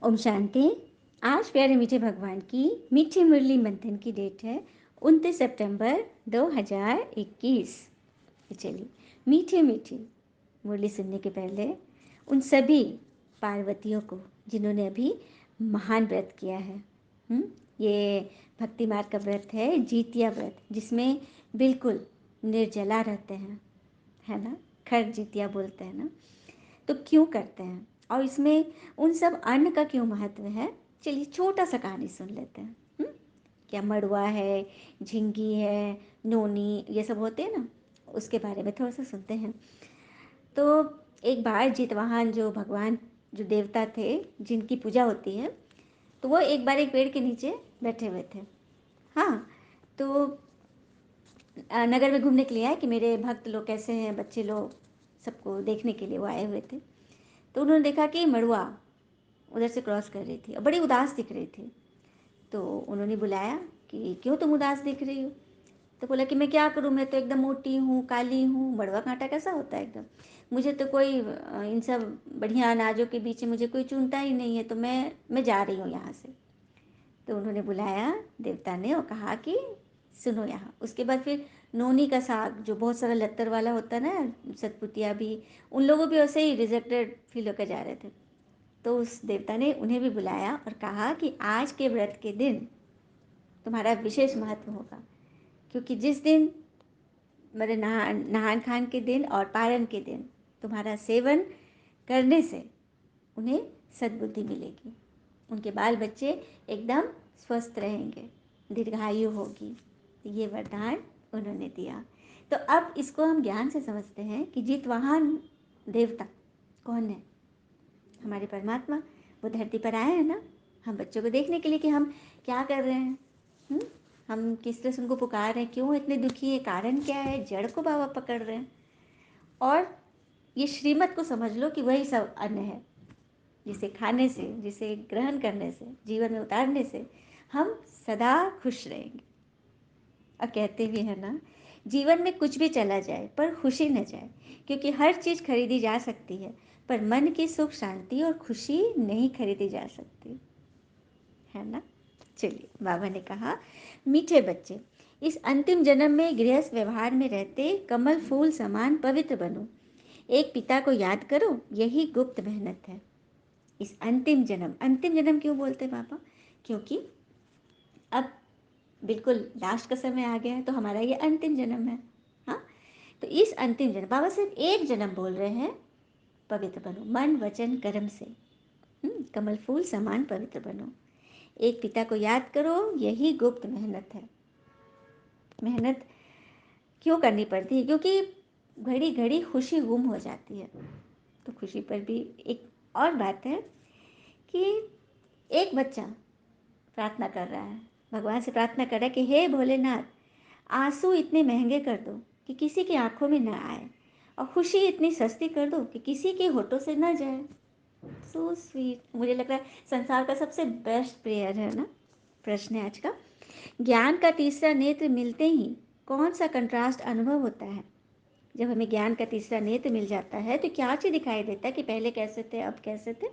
ओम शांति। आज प्यारे मीठे भगवान की मीठी मुरली मंथन की डेट है 29 सितंबर 2021। चलिए, मीठी मीठी मुरली सुनने के पहले उन सभी पार्वतियों को जिन्होंने अभी महान व्रत किया है। ये भक्ति मार्ग का व्रत है, जीतिया व्रत, जिसमें बिल्कुल निर्जला रहते हैं, है ना। खर जीतिया बोलते हैं ना। तो क्यों करते हैं और इसमें उन सब अन्न का क्यों महत्व है? चलिए छोटा सा कहानी सुन लेते हैं। क्या मड़ुआ है, झिंगी है, नोनी, ये सब होते हैं ना, उसके बारे में थोड़ा सा सुनते हैं। तो एक बार जितवाहन जो भगवान, जो देवता थे जिनकी पूजा होती है, तो वो एक बार एक पेड़ के नीचे बैठे हुए थे। हाँ, तो नगर में घूमने के लिए आए कि मेरे भक्त लोग कैसे हैं, बच्चे लोग, सबको देखने के लिए वो आए हुए थे। तो उन्होंने देखा कि मड़ुआ उधर से क्रॉस कर रही थी और बड़ी उदास दिख रही थी। तो उन्होंने बुलाया कि क्यों तुम उदास दिख रही हो? तो बोला कि मैं क्या करूँ, मैं तो एकदम मोटी हूँ, काली हूँ। मड़ुआ कांटा कैसा होता है एकदम, मुझे तो कोई इन सब बढ़िया अनाजों के बीच में मुझे कोई चुनता ही नहीं है, तो मैं जा रही हूँ यहाँ से। तो उन्होंने बुलाया देवता ने और कहा कि सुनो यहाँ। उसके बाद फिर नोनी का साग, जो बहुत सारा लत्तर वाला होता है ना, सतपुतिया भी, उन लोगों भी वैसे ही रिजेक्टेड फील होकर जा रहे थे। तो उस देवता ने उन्हें भी बुलाया और कहा कि आज के व्रत के दिन तुम्हारा विशेष महत्व होगा, क्योंकि जिस दिन मेरे नहान खान के दिन और पारण के दिन तुम्हारा सेवन करने से उन्हें सद्बुद्धि मिलेगी, उनके बाल बच्चे एकदम स्वस्थ रहेंगे, दीर्घायु होगी। ये वरदान उन्होंने दिया। तो अब इसको हम ज्ञान से समझते हैं कि जितवाहन देवता कौन है? हमारे परमात्मा। वो धरती पर आए हैं ना, हम बच्चों को देखने के लिए कि हम क्या कर रहे हैं। हम किस तरह से उनको पुकार रहे हैं, क्यों इतने दुखी है, कारण क्या है, जड़ को बाबा पकड़ रहे हैं। और ये श्रीमत को समझ लो कि वही सब अन्न है, जिसे खाने से, जिसे ग्रहण करने से, जीवन में उतारने से हम सदा खुश रहेंगे। और कहते भी है ना, जीवन में कुछ भी चला जाए पर खुशी न जाए, क्योंकि हर चीज़ खरीदी जा सकती है पर मन की सुख शांति और खुशी नहीं खरीदी जा सकती, है ना। चलिए, बाबा ने कहा, मीठे बच्चे, इस अंतिम जन्म में गृहस्थ व्यवहार में रहते कमल फूल समान पवित्र बनो। एक पिता को याद करो, यही गुप्त मेहनत है। इस अंतिम जन्म क्यों बोलते बाबा? क्योंकि अब बिल्कुल लास्ट का समय आ गया है, तो हमारा ये अंतिम जन्म है। हाँ, तो इस अंतिम जन्म, बाबा सिर्फ एक जन्म बोल रहे हैं, पवित्र बनो मन वचन कर्म से। कमल फूल समान पवित्र बनो। एक पिता को याद करो, यही गुप्त मेहनत है। मेहनत क्यों करनी पड़ती है? क्योंकि घड़ी घड़ी खुशी गुम हो जाती है। तो खुशी पर भी एक और बात है कि एक बच्चा प्रार्थना कर रहा है, भगवान से प्रार्थना कर रहा है कि हे भोलेनाथ, आंसू इतने महंगे कर दो कि किसी की आंखों में न आए, और खुशी इतनी सस्ती कर दो कि किसी के होठों से न जाए। So sweet. मुझे लग रहा है संसार का सबसे बेस्ट प्रेयर है ना। प्रश्न है आज का, ज्ञान का तीसरा नेत्र मिलते ही कौन सा कंट्रास्ट अनुभव होता है? जब हमें ज्ञान का तीसरा नेत्र मिल जाता है तो क्या चीज़ दिखाई देता है कि पहले कैसे थे, अब कैसे थे?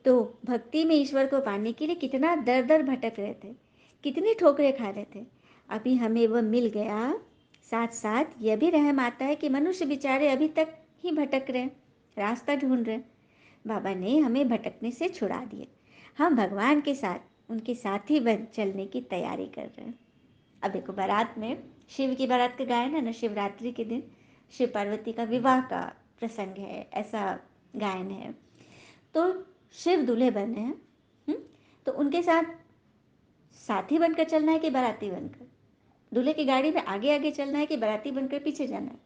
तो भक्ति में ईश्वर को पाने के लिए कितना दर दर भटक रहे थे, कितनी ठोकरें खा रहे थे, अभी हमें वह मिल गया। साथ साथ यह भी रहम आता है कि मनुष्य बेचारे अभी तक ही भटक रहे, रास्ता ढूंढ रहे। बाबा ने हमें भटकने से छुड़ा दिए, हम भगवान के साथ उनके साथी बन चलने की तैयारी कर रहे हैं। अब देखो, बारात में शिव की बारात का गायन है ना, शिवरात्रि के दिन शिव पार्वती का विवाह का प्रसंग है, ऐसा गायन है। तो शिव दूल्हे बने हैं, तो उनके साथ साथी बनकर चलना है कि बाराती बनकर? दूल्हे की गाड़ी में आगे आगे चलना है कि बाराती बनकर पीछे जाना है?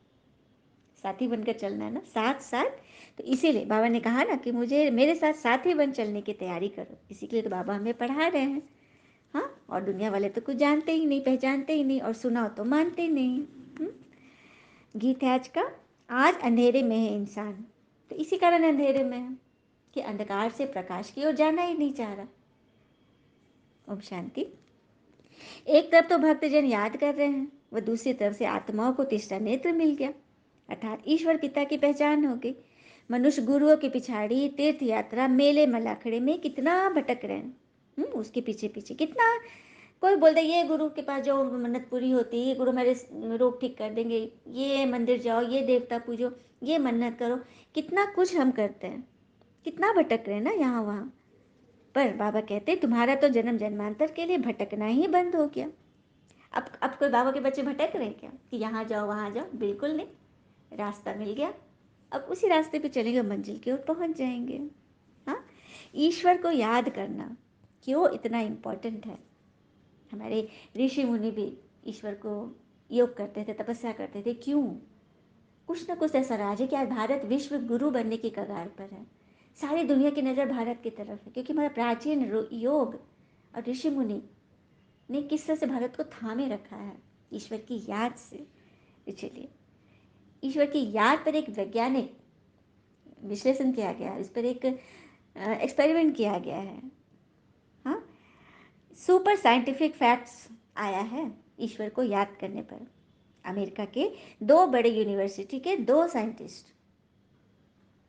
साथी बनकर चलना है ना, साथ साथ। तो इसीलिए बाबा ने कहा ना कि मुझे मेरे साथ साथी बन चलने की तैयारी करो। इसी के लिए तो बाबा हमें पढ़ा रहे हैं। हाँ, और दुनिया वाले तो कुछ जानते ही नहीं, पहचानते ही नहीं, और सुनाओ तो मानते ही नहीं। गीत है आज का, आज अंधेरे में है इंसान, तो इसी कारण अंधेरे में है कि अंधकार से प्रकाश की ओर जाना ही नहीं चाह रहा। ओम शांति। एक तरफ तो भक्तजन याद कर रहे हैं, वह दूसरी तरफ से आत्माओं को तीसरा नेत्र मिल गया, अर्थात ईश्वर पिता की पहचान हो गई। मनुष्य गुरुओं के पिछाड़ी तीर्थ यात्रा मेले मलाखड़े में कितना भटक रहे हैं। उसके पीछे पीछे कितना, कोई बोलता है ये गुरु के पास जाओ मन्नत पूरी होती है, ये गुरु मेरे रोग ठीक कर देंगे, ये मंदिर जाओ, ये देवता पूजो, ये मन्नत करो, कितना कुछ हम करते हैं, कितना भटक रहे हैं ना यहाँ वहाँ। पर बाबा कहते तुम्हारा तो जन्म जन्मांतर के लिए भटकना ही बंद हो गया। अब कोई बाबा के बच्चे भटक रहे हैं क्या कि यहाँ जाओ वहाँ जाओ? बिल्कुल नहीं, रास्ता मिल गया, अब उसी रास्ते पे चलेंगे, मंजिल की ओर पहुँच जाएंगे। हाँ, ईश्वर को याद करना क्यों इतना इम्पोर्टेंट है। हमारे ऋषि मुनि भी ईश्वर को योग करते थे, तपस्या करते थे। क्यों? कुछ ना कुछ ऐसा राज है कि आज भारत विश्व गुरु बनने की कगार पर है। सारी दुनिया की नज़र भारत की तरफ है, क्योंकि हमारा प्राचीन योग और ऋषि मुनि ने किस तरह से भारत को थामे रखा है, ईश्वर की याद से। चलिए, ईश्वर की याद पर एक वैज्ञानिक विश्लेषण किया गया, इस पर एक एक्सपेरिमेंट किया गया है। हाँ, सुपर साइंटिफिक फैक्ट्स आया है ईश्वर को याद करने पर। अमेरिका के दो बड़े यूनिवर्सिटी के दो साइंटिस्ट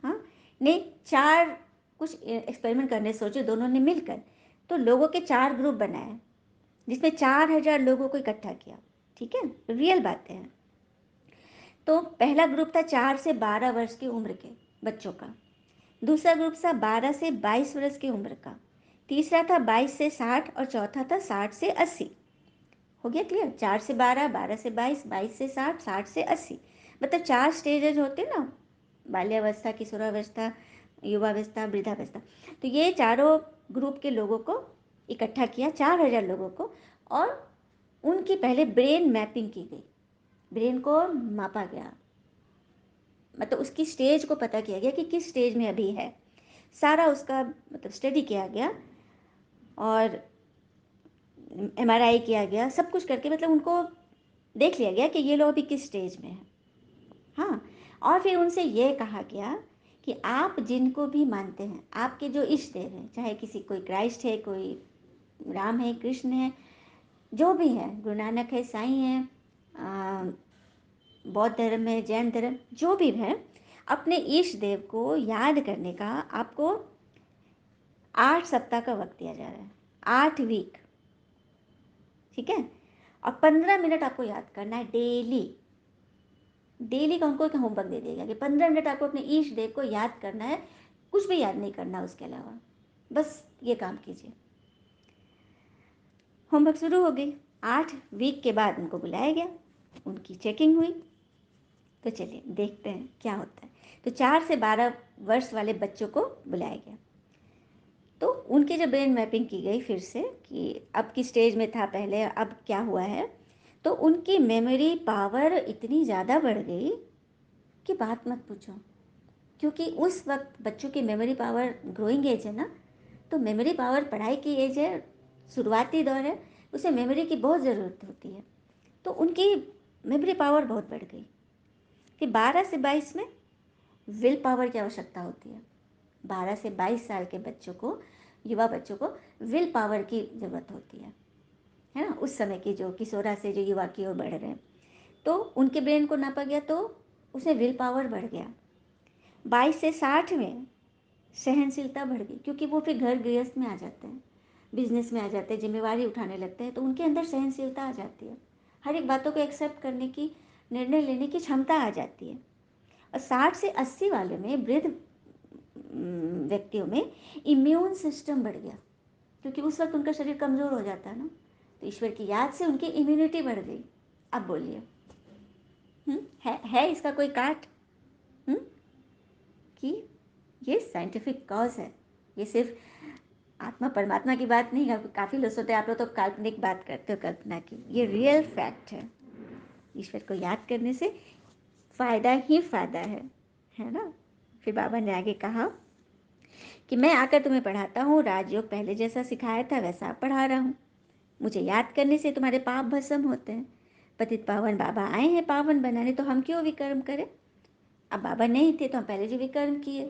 हाँ ने चार कुछ एक्सपेरिमेंट करने सोचे, दोनों ने मिलकर तो लोगों के चार ग्रुप बनाए, जिसमें 4000 लोगों को इकट्ठा किया। ठीक है, रियल बातें हैं। तो पहला ग्रुप था 4 से 12 वर्ष की उम्र के बच्चों का, दूसरा ग्रुप था 12 से 22 वर्ष की उम्र का, तीसरा था 22 से 60 और चौथा था 60 से 80। हो गया क्लियर? 4 से 12, 12 से 22, 22 से 60, 60 से 80, मतलब 4 स्टेजेज होते ना, बाल्यावस्था, किशोरावस्था, युवावस्था, वृद्धावस्था। तो ये चारों ग्रुप के लोगों को इकट्ठा किया, 4000 लोगों को, और उनकी पहले ब्रेन मैपिंग की गई, ब्रेन को मापा गया, मतलब उसकी स्टेज को पता किया गया कि किस स्टेज में अभी है, सारा उसका मतलब स्टडी किया गया और MRI किया गया, सब कुछ करके मतलब उनको देख लिया गया कि ये लोग अभी किस स्टेज में है। हाँ, और फिर उनसे ये कहा गया कि आप जिनको भी मानते हैं, आपके जो इष्ट देव हैं, चाहे किसी कोई क्राइस्ट है, कोई राम है, कृष्ण है, जो भी है, गुरु नानक है, साईं है, बौद्ध धर्म है, जैन धर्म, जो भी है, अपने इष्ट देव को याद करने का आपको 8 सप्ताह का वक्त दिया जा रहा है, 8 वीक। ठीक है, और 15 मिनट आपको याद करना है डेली। डेली का उनको एक होमवर्क दे दिया गया कि 15 मिनट आपको अपने ईष्ट देव को याद करना है, कुछ भी याद नहीं करना उसके अलावा, बस ये काम कीजिए। होमवर्क शुरू हो गई। 8 वीक के बाद उनको बुलाया गया, उनकी चेकिंग हुई। तो चलिए देखते हैं क्या होता है। तो 4 से 12 वर्ष वाले बच्चों को बुलाया गया, तो उनकी जो ब्रेन मैपिंग की गई फिर से कि अब किस स्टेज में था पहले, अब क्या हुआ है, तो उनकी मेमोरी पावर इतनी ज़्यादा बढ़ गई कि बात मत पूछो। क्योंकि उस वक्त बच्चों की मेमोरी पावर ग्रोइंग एज है ना, तो मेमोरी पावर पढ़ाई की एज है, शुरुआती दौर है, उसे मेमोरी की बहुत ज़रूरत होती है। तो उनकी मेमोरी पावर बहुत बढ़ गई। फिर 12 से 22 में विल पावर की आवश्यकता होती है। 12 से 22 साल के बच्चों को, युवा बच्चों को विल पावर की ज़रूरत होती है ना, उस समय की जो किशोरा से जो युवा की ओर बढ़ रहे हैं। तो उनके ब्रेन को नापा गया तो उसमें विल पावर बढ़ गया। 22 से 60 में सहनशीलता बढ़ गई, क्योंकि वो फिर घर गृहस्थ में आ जाते हैं, बिजनेस में आ जाते हैं, जिम्मेवारी उठाने लगते हैं, तो उनके अंदर सहनशीलता आ जाती है, हर एक बातों को एक्सेप्ट करने की, निर्णय लेने की क्षमता आ जाती है। और 60 से 80 वाले में, वृद्ध व्यक्तियों में इम्यून सिस्टम बढ़ गया, क्योंकि उस वक्त उनका शरीर कमज़ोर हो जाता है ना, तो ईश्वर की याद से उनकी इम्यूनिटी बढ़ गई। अब बोलिए, है इसका कोई काट? कि ये साइंटिफिक कॉज है, ये सिर्फ आत्मा परमात्मा की बात नहीं है। काफ़ी लोग सोचते हैं आप लोग तो काल्पनिक बात करते हो, कल्पना की, ये रियल फैक्ट है। ईश्वर को याद करने से फ़ायदा ही फ़ायदा है ना। फिर बाबा ने आगे कहा कि मैं आकर तुम्हें पढ़ाता हूँ, राजयोग पहले जैसा सिखाया था वैसा पढ़ा रहा हूँ। मुझे याद करने से तुम्हारे पाप भस्म होते हैं। पतित पावन बाबा आए हैं पावन बनाने, तो हम क्यों विकर्म करें? अब बाबा नहीं थे तो हम पहले जो विकर्म किए,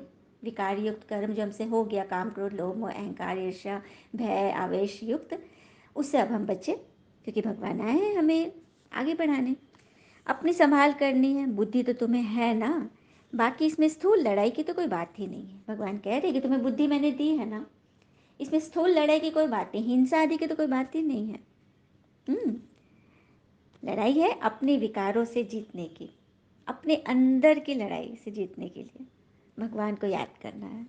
विकार युक्त कर्म जो हमसे हो गया, काम क्रोध लोभ मोह अहंकार ईर्ष्या भय आवेश युक्त, उससे अब हम बचे, क्योंकि भगवान आए हैं हमें आगे बढ़ाने। अपनी संभाल करनी है, बुद्धि तो तुम्हें है ना, बाकी इसमें स्थूल लड़ाई की तो कोई बात ही नहीं है। भगवान कह रहे कि तुम्हें बुद्धि मैंने दी है ना, इसमें स्थूल लड़ाई की कोई बात नहीं, हिंसा आदि की तो कोई बात ही नहीं है। लड़ाई है अपने विकारों से जीतने की, अपने अंदर की लड़ाई से जीतने के लिए भगवान को याद करना है।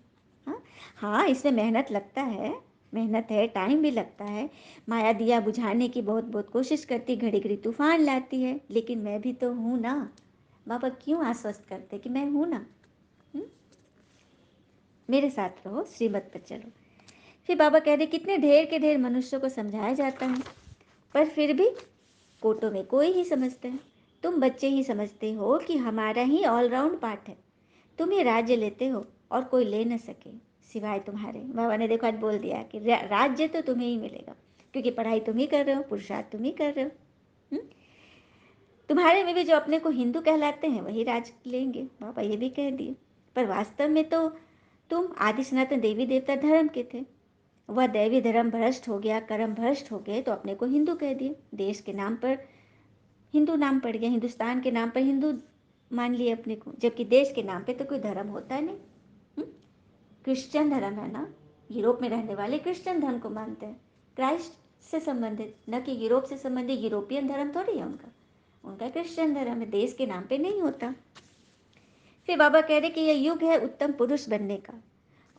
हाँ हाँ, इसमें मेहनत लगता है, मेहनत है, टाइम भी लगता है। माया दिया बुझाने की बहुत बहुत कोशिश करती, घड़ी घड़ी तूफान लाती है, लेकिन मैं भी तो हूँ ना। बाबा क्यों आश्वस्त करते कि मैं हूँ ना। मेरे साथ रहो, श्रीमत पर चलो। फिर बाबा कह रहे कितने ढेर के ढेर मनुष्यों को समझाया जाता है, पर फिर भी कोटों में कोई ही समझते हैं। तुम बच्चे ही समझते हो कि हमारा ही ऑलराउंड पार्ट है। तुम ही राज्य लेते हो और कोई ले न सके सिवाय तुम्हारे। बाबा ने देखो आज बोल दिया कि राज्य तो तुम्हें ही मिलेगा, क्योंकि पढ़ाई तुम ही कर रहे हो, पुरुषार्थ तुम ही कर रहे हो। तुम्हारे में भी जो अपने को हिंदू कहलाते हैं वही राज लेंगे, बाबा ये भी कह दिए। पर वास्तव में तो तुम आदि सनातन देवी देवता धर्म के थे। वह दैवी धर्म भ्रष्ट हो गया, कर्म भ्रष्ट हो गए, तो अपने को हिंदू कह दिए। देश के नाम पर हिंदू नाम पड़ गया, हिंदुस्तान के नाम पर हिंदू मान लिए अपने को, जबकि देश के नाम पे तो कोई धर्म होता नहीं। क्रिश्चियन धर्म है ना, यूरोप में रहने वाले क्रिश्चियन धर्म को मानते हैं, क्राइस्ट से संबंधित, न कि यूरोप से संबंधित। यूरोपियन धर्म थोड़ी है उनका, उनका क्रिश्चियन धर्म है, देश के नाम पे नहीं होता। फिर बाबा कह रहे कि यह युग है उत्तम पुरुष बनने का,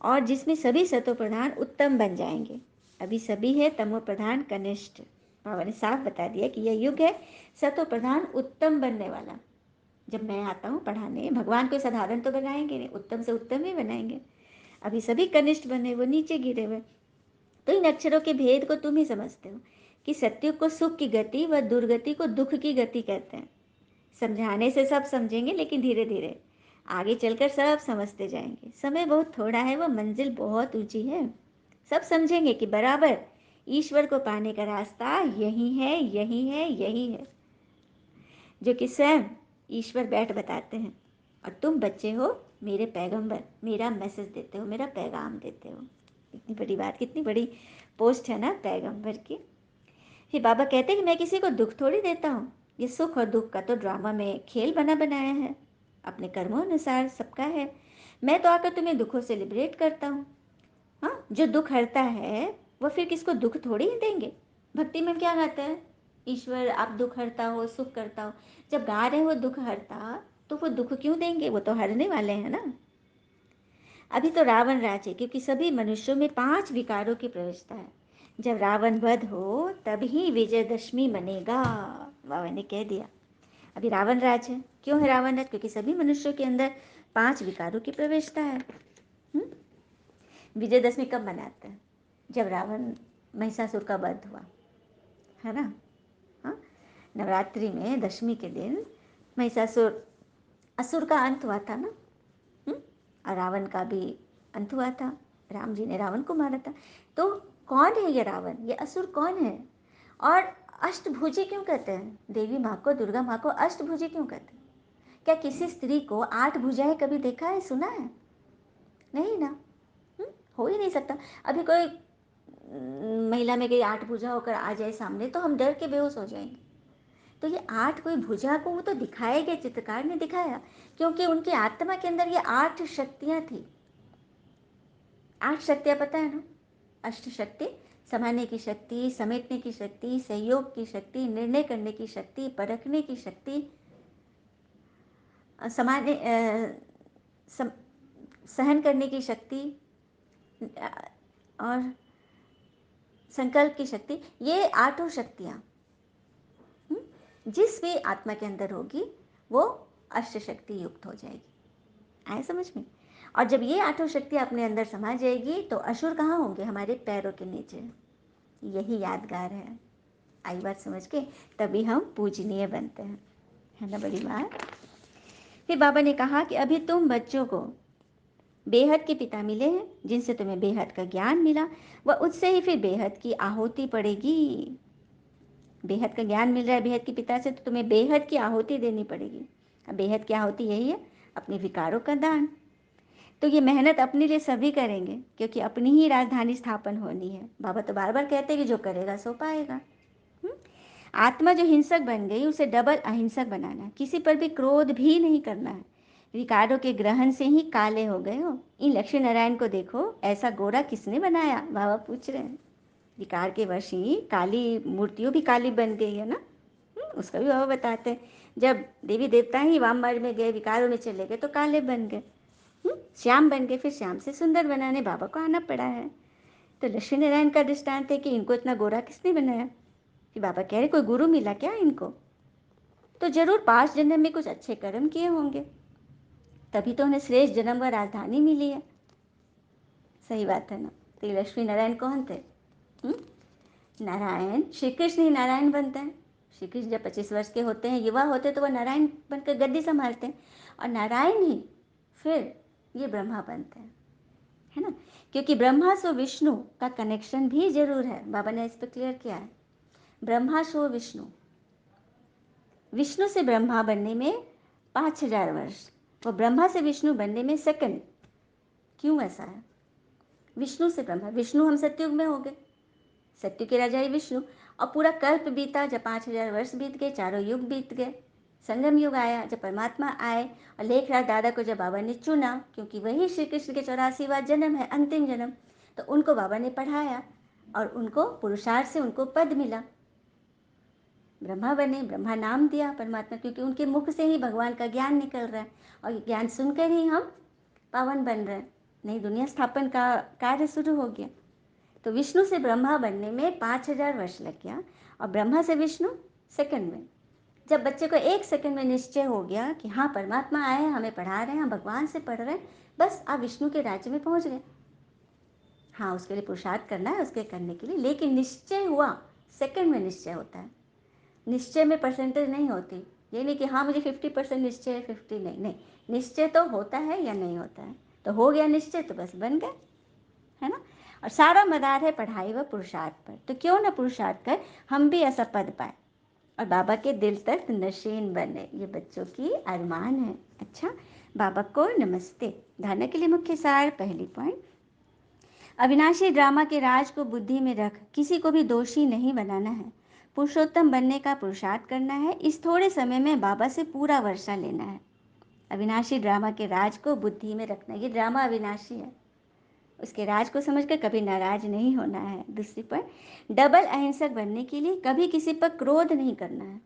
और जिसमें सभी सतो प्रधान उत्तम बन जाएंगे। अभी सभी है तमो प्रधान कनिष्ठ। बाबा ने साफ बता दिया कि यह युग है सतो प्रधान उत्तम बनने वाला। जब मैं आता हूँ पढ़ाने, भगवान को साधारण तो बनाएंगे नहीं, उत्तम से उत्तम ही बनाएंगे। अभी सभी कनिष्ठ बने, वो नीचे गिरे हुए। तो इन अक्षरों के भेद को तुम ही समझते हो कि सत्युग को सुख की गति व दुर्गति को दुख की गति कहते हैं। समझाने से सब समझेंगे, लेकिन धीरे धीरे आगे चलकर सब समझते जाएंगे। समय बहुत थोड़ा है, वह मंजिल बहुत ऊंची है। सब समझेंगे कि बराबर ईश्वर को पाने का रास्ता यही है, यही है, यही है, जो कि स्वयं ईश्वर बैठ बताते हैं। और तुम बच्चे हो मेरे पैगंबर, मेरा मैसेज देते हो, मेरा पैगाम देते हो। कितनी बड़ी बात, कितनी बड़ी पोस्ट है ना पैगंबर की। फिर बाबा कहते हैं कि मैं किसी को दुख थोड़ी देता हूँ, ये सुख और दुख का तो ड्रामा में खेल बना बनाया है, अपने कर्मों अनुसार सबका है। मैं तो आकर तुम्हें दुखों से लिबरेट करता हूँ। हाँ, जो दुख हरता है वह फिर किसको दुख थोड़ी ही देंगे। भक्ति में क्या गाते हैं, ईश्वर आप दुख हरता हो, सुख करता हो। जब गा रहे हो दुख हरता, तो वो दुख क्यों देंगे, वो तो हरने वाले हैं ना। अभी तो रावण राज है, क्योंकि सभी मनुष्यों में 5 विकारों की प्रवेशता है। जब रावण वध हो तभी विजयदशमी मनेगा, बाबा ने कह दिया। अभी रावण राज है, क्यों है रावण राज, क्योंकि सभी मनुष्यों के अंदर 5 विकारों की प्रवेशता है। विजयदशमी कब मनाते हैं, जब रावण महिषासुर का वध हुआ, है ना। हाँ, नवरात्रि में दशमी के दिन महिषासुर असुर का अंत हुआ था ना। और रावण का भी अंत हुआ था, राम जी ने रावण को मारा था। तो कौन है ये रावण, ये असुर कौन है। और अष्टभुजी क्यों कहते हैं, देवी माँ को, दुर्गा माँ को अष्टभुजी क्यों कहते हैं। क्या किसी स्त्री को 8 भुजाएं कभी देखा है, सुना है, नहीं ना। हो ही नहीं सकता। अभी कोई महिला में कोई 8 भुजा होकर आ जाए सामने, तो हम डर के बेहोश हो जाएंगे। तो ये 8 कोई भुजा को वो तो दिखाया गया, चित्रकार ने दिखाया, क्योंकि उनकी आत्मा के अंदर ये 8 शक्तियां थी। 8 शक्तियां पता है ना, अष्ट शक्ति, समाने की शक्ति, समेटने की शक्ति, सहयोग की शक्ति, निर्णय करने की शक्ति, परखने की शक्ति, समाने सम, सहन करने की शक्ति, और संकल्प की शक्ति। ये 8 शक्तियां जिस भी आत्मा के अंदर होगी वो अष्ट शक्ति युक्त हो जाएगी। आए समझ में। और जब ये 8 शक्तियां अपने अंदर समा जाएगी तो असुर कहाँ होंगे, हमारे पैरों के नीचे। यही यादगार है, आई बात समझ के, तभी हम पूजनीय बनते हैं, है ना बड़ी बात। फिर बाबा ने कहा कि अभी तुम बच्चों को बेहद के पिता मिले हैं, जिनसे तुम्हें बेहद का ज्ञान मिला, वह उससे ही फिर बेहद की आहुति पड़ेगी। बेहद का ज्ञान मिल रहा है बेहद के पिता से, तो तुम्हें बेहद की आहुति देनी पड़ेगी। अब बेहद की आहुति यही है, अपने विकारों का दान। तो ये मेहनत अपने लिए सभी करेंगे, क्योंकि अपनी ही राजधानी स्थापन होनी है। बाबा तो बार बार कहते हैं कि जो करेगा सो पाएगा। आत्मा जो हिंसक बन गई, उसे डबल अहिंसक बनाना है, किसी पर भी क्रोध भी नहीं करना है, विकारों के ग्रहण से ही काले हो गए हो। इन लक्ष्मी नारायण को देखो, ऐसा गोरा किसने बनाया, बाबा पूछ रहे हैं। विकार के वश ही काली मूर्तियों भी काली बन गई है ना। उसका भी बाबा बताते हैं, जब देवी देवता ही वाममार्ग में गए, विकारों में चले गए तो काले बन गए, श्याम बन गए, फिर श्याम से सुंदर बनाने बाबा को आना पड़ा है। तो लक्ष्मी नारायण का दृष्टांत है कि इनको इतना गोरा किसने बनाया। फिर बाबा कह रहे कोई गुरु मिला क्या इनको, तो जरूर 5 जन्म में कुछ अच्छे कर्म किए होंगे, तभी तो उन्हें श्रेष्ठ जन्म व राजधानी मिली है। सही बात है ना। तो ये लक्ष्मी नारायण कौन थे? नारायण, श्री कृष्ण ही नारायण बनते हैं। श्री कृष्ण जब 25 वर्ष के होते हैं, युवा होते हैं, तो वह नारायण बनकर गद्दी संभालते हैं, और नारायण ही फिर ये ब्रह्मा बनते हैं, है ना। क्योंकि ब्रह्मा सो विष्णु का कनेक्शन भी जरूर है, बाबा ने इस पर क्लियर किया है। ब्रह्मा सो विष्णु, विष्णु से ब्रह्मा बनने में 5000 वर्ष, और ब्रह्मा से विष्णु बनने में सेकंड। क्यों ऐसा है? विष्णु से ब्रह्मा, विष्णु हम सत्युग में हो गए, सत्य के राजा ही विष्णु, और पूरा कल्प बीता, जब 5000 वर्ष बीत गए, चारों युग बीत गए, संगम युग आया, जब परमात्मा आए, और लेखराज दादा को जब बाबा ने चुना, क्योंकि वही श्री कृष्ण के 84वां जन्म है, अंतिम जन्म, तो उनको बाबा ने पढ़ाया, और उनको पुरुषार्थ से उनको पद मिला, ब्रह्मा बने, ब्रह्मा नाम दिया परमात्मा, क्योंकि उनके मुख से ही भगवान का ज्ञान निकल रहा है, और ज्ञान सुनकर ही हम पावन बन रहे हैं, नई दुनिया स्थापन का कार्य शुरू हो गया। तो विष्णु से ब्रह्मा बनने में 5000 वर्ष लग गया, और ब्रह्मा से विष्णु सेकंड में। जब बच्चे को 1 सेकंड में निश्चय हो गया कि हाँ परमात्मा आए हैं, हमें पढ़ा रहे हैं, हम भगवान से पढ़ रहे हैं, बस आप विष्णु के राज्य में पहुंच गए। हाँ, उसके लिए पुरुषार्थ करना है, उसके करने के लिए, लेकिन निश्चय हुआ, सेकंड में निश्चय होता है। निश्चय में परसेंटेज नहीं होती, ये नहीं कि हाँ मुझे 50% निश्चय है, 50 नहीं, नहीं, निश्चय तो होता है या नहीं होता है, तो हो गया निश्चय तो बस बन गए, है ना। और सारा मदार है पढ़ाई व पुरुषार्थ पर, तो क्यों ना पुरुषार्थ कर हम भी ऐसा पद पाए और बाबा के दिल तक नशीन बने, ये बच्चों की अरमान है। अच्छा, बाबा को नमस्ते। धारणा के लिए मुख्य सार, पहली पॉइंट, अविनाशी ड्रामा के राज को बुद्धि में रख किसी को भी दोषी नहीं बनाना है, पुरुषोत्तम बनने का पुरुषार्थ करना है, इस थोड़े समय में बाबा से पूरा वर्षा लेना है। अविनाशी ड्रामा के राज को बुद्धि में रखना, ये ड्रामा अविनाशी है, उसके राज को समझकर कभी नाराज नहीं होना है। दूसरी पर, डबल अहिंसक बनने के लिए कभी किसी पर क्रोध नहीं करना है,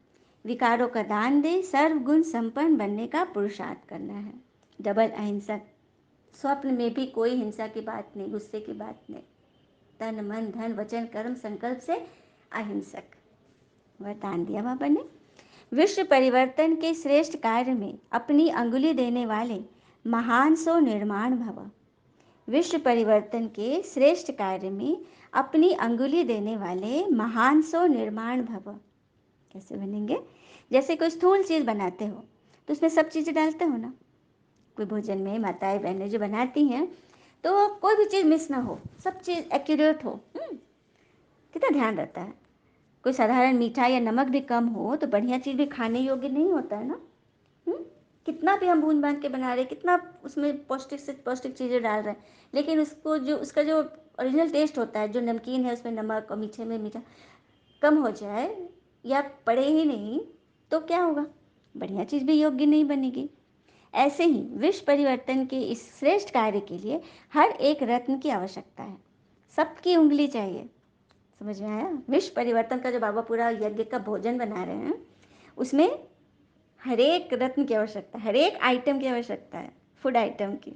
विकारों का दान दे सर्वगुण संपन्न बनने का पुरुषार्थ करना है। डबल अहिंसक, स्वप्न में भी कोई हिंसा की बात नहीं, गुस्से की बात नहीं, तन मन धन वचन कर्म संकल्प से अहिंसक वरदान दिया बाबा ने। विश्व परिवर्तन के श्रेष्ठ कार्य में अपनी अंगुली देने वाले महान सो निर्माण भव, विश्व परिवर्तन के श्रेष्ठ कार्य में अपनी अंगुली देने वाले महान सो निर्माण भव। कैसे बनेंगे? जैसे कोई स्थूल चीज़ बनाते हो तो उसमें सब चीज़ें डालते हो ना, कोई भोजन में माताएं बहनें जो बनाती हैं तो कोई भी चीज़ मिस ना हो, सब चीज़ एक्यूरेट हो, कितना ध्यान रहता है। कोई साधारण मीठा या नमक भी कम हो तो बढ़िया चीज़ भी खाने योग्य नहीं होता है ना। कितना भी हम भून भान के बना रहे, कितना उसमें पौष्टिक से पौष्टिक चीज़ें डाल रहे हैं, लेकिन उसको जो उसका जो ओरिजिनल टेस्ट होता है, जो नमकीन है उसमें नमक और मीठे में मीठा कम हो जाए या पड़े ही नहीं तो क्या होगा? बढ़िया चीज़ भी योग्य नहीं बनेगी। ऐसे ही विश्व परिवर्तन के इस श्रेष्ठ कार्य के लिए हर एक रत्न की आवश्यकता है, सबकी उंगली चाहिए। समझ में आया? विश्व परिवर्तन का जो बाबा पूरा यज्ञ का भोजन बना रहे हैं उसमें हर एक रत्न की आवश्यकता, हर एक आइटम की आवश्यकता है, फूड आइटम की।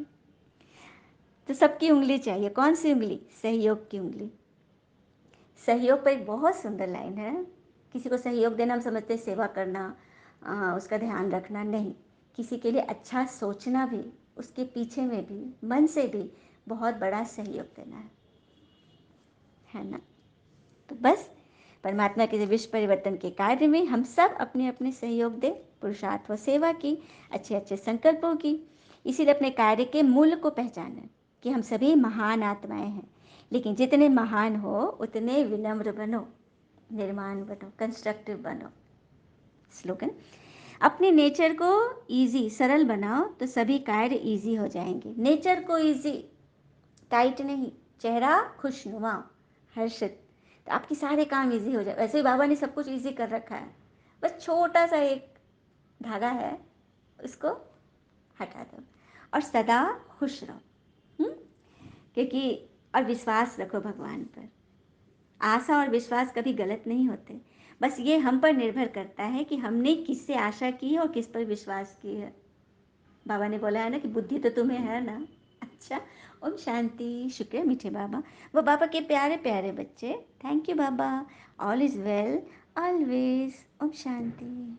तो सबकी उंगली चाहिए। कौन सी उंगली? सहयोग की उंगली। सहयोग पर एक बहुत सुंदर लाइन है, किसी को सहयोग देना हम समझते हैं सेवा करना, उसका ध्यान रखना, नहीं, किसी के लिए अच्छा सोचना भी, उसके पीछे में भी मन से भी बहुत बड़ा सहयोग देना है ना। तो बस परमात्मा के विश्व परिवर्तन के कार्य में हम सब अपने अपने सहयोग दें, पुरुषार्थ व सेवा की, अच्छे अच्छे संकल्पों की, इसीलिए अपने कार्य के मूल्य को पहचानें कि हम सभी महान आत्माएं हैं, लेकिन जितने महान हो उतने विनम्र बनो, निर्माण बनो, कंस्ट्रक्टिव बनो। स्लोगन, अपने नेचर को इजी सरल बनाओ तो सभी कार्य इजी हो जाएंगे। नेचर को इजी, टाइट नहीं, चेहरा खुशनुमा हर्षित, तो आपके सारे काम इजी हो जाए। वैसे ही बाबा ने सब कुछ इजी कर रखा है, बस छोटा सा एक धागा है, उसको हटा दो और सदा खुश रहो। हुँ? क्योंकि और विश्वास रखो भगवान पर। आशा और विश्वास कभी गलत नहीं होते, बस ये हम पर निर्भर करता है कि हमने किससे आशा की है और किस पर विश्वास की है। बाबा ने बोला है ना कि बुद्धि तो तुम्हें है ना। अच्छा, ओम शांति। शुक्र है मीठे बाबा, वो बाबा के प्यारे प्यारे बच्चे। थैंक यू बाबा। All is well always. ओम शांति।